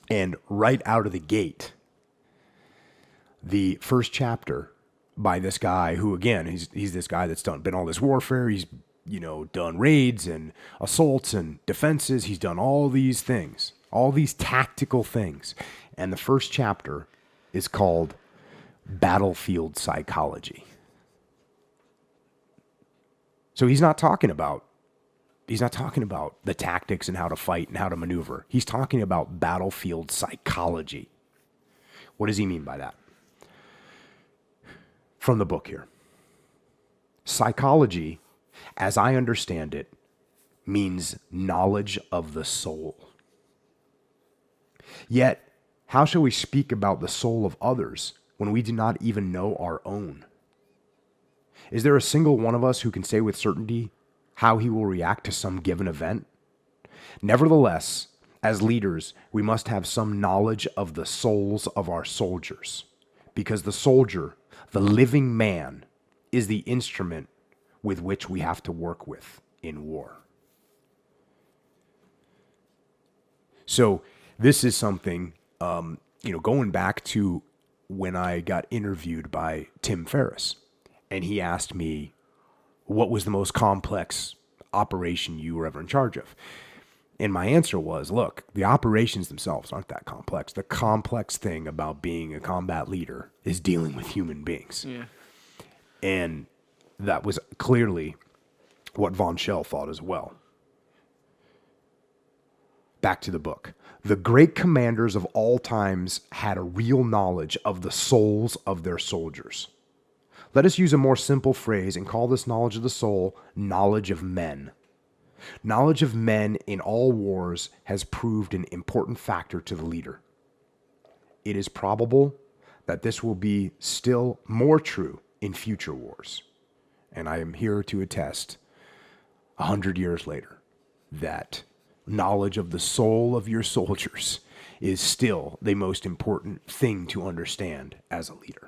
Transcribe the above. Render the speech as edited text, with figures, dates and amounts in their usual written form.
And right out of the gate, the first chapter by this guy who, again, he's this guy that's been all this warfare. He's, done raids and assaults and defenses. He's done all these things, all these tactical things. And the first chapter is called Battlefield Psychology. So he's not talking about the tactics and how to fight and how to maneuver. He's talking about battlefield psychology. What does he mean by that? From the book here. Psychology, as I understand it, means knowledge of the soul. Yet, how shall we speak about the soul of others when we do not even know our own? Is there a single one of us who can say with certainty how he will react to some given event? Nevertheless, as leaders, we must have some knowledge of the souls of our soldiers, because the soldier, the living man, is the instrument with which we have to work with in war. So this is something, going back to when I got interviewed by Tim Ferriss, and he asked me, what was the most complex operation you were ever in charge of? And my answer was, look, the operations themselves aren't that complex. The complex thing about being a combat leader is dealing with human beings. Yeah. And that was clearly what Von Schell thought as well. Back to the book. The great commanders of all times had a real knowledge of the souls of their soldiers. Let us use a more simple phrase and call this knowledge of the soul knowledge of men. Knowledge of men in all wars has proved an important factor to the leader. It is probable that this will be still more true in future wars. And I am here to attest, 100 years later, that knowledge of the soul of your soldiers is still the most important thing to understand as a leader.